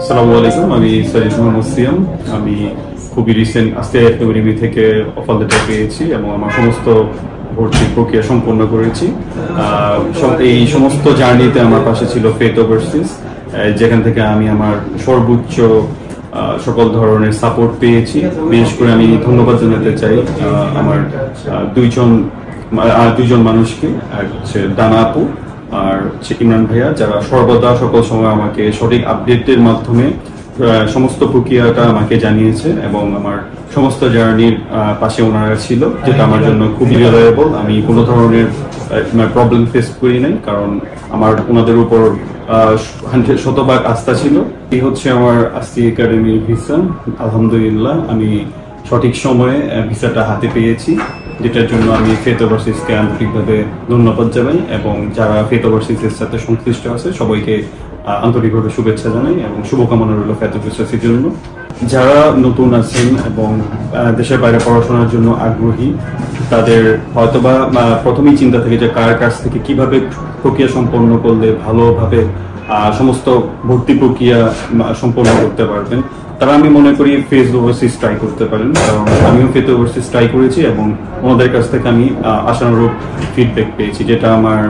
আসসালামু আলাইকুম, আমি সৈয়দ মোহাম্মদ সিয়াম। আমি খুবই রিসেন্ট আজকে একাডেমি থেকে অফার লেটার পেয়েছি এবং আমার সমস্ত ভর্তি প্রক্রিয়া সম্পন্ন করেছি। এই সমস্ত জার্নিতে আমার পাশে ছিল ফেথ ওভারসিজ, যেখান থেকে আমি আমার সর্বোচ্চ সকল ধরনের সাপোর্ট পেয়েছি। বিশেষ করে আমি ধন্যবাদ জানাতে চাই আমার দুইজন মানুষকে, এক হচ্ছে দানা আপু আর হচ্ছে ইমরান ভাইয়া, যারা সর্বদা সকল সময় আমাকে সঠিক আপডেটের মাধ্যমে সমস্ত প্রক্রিয়াটা আমাকে জানিয়েছে এবং আমার সমস্ত জার্নির পাশে ওনারা ছিল, যেটা আমার জন্য খুবই রিলায়েবল। আমি কোনো ধরনের প্রবলেম ফেস করি নাই, কারণ আমার ওনাদের উপর 100% আস্থা ছিল। এই হচ্ছে আমার আজকে একাডেমির ভিসা। আলহামদুলিল্লাহ আমি সঠিক সময়ে ভিসাটা হাতে পেয়েছি, যেটার জন্য আমি ফেথ ওভারসিজকে আন্তরিকভাবে ধন্যবাদ জানাই এবং যারা ফেথ ওভারসিজের সাথে সংশ্লিষ্ট আছে সবাইকে আন্তরিকভাবে শুভেচ্ছা জানাই এবং শুভকামনা রইল ফেথ ওভারসিজের জন্য। যারা নতুন আছেন এবং দেশের বাইরে পড়াশোনার জন্য আগ্রহী, তাদের হয়তোবা প্রথমেই চিন্তা থেকে যে কার কাছ থেকে কিভাবে প্রক্রিয়া সম্পন্ন করলে ভালোভাবে সমস্ত ভর্তি প্রক্রিয়া সম্পন্ন করতে পারবেন, তারা আমি মনে করি ফেথ ওভারসিজ ট্রাই করতে পারেন। কারণ আমিও ফেথ ওভারসিজ ট্রাই করেছি এবং ওনাদের কাছ থেকে আমি আশানুরূপ ফিডব্যাক পেয়েছি, যেটা আমার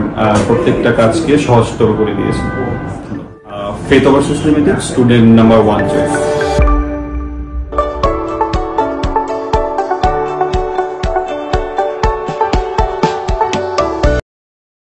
প্রত্যেকটা কাজকে সহজতর করে দিয়েছে। Faith overseas limited, student number 1 choice.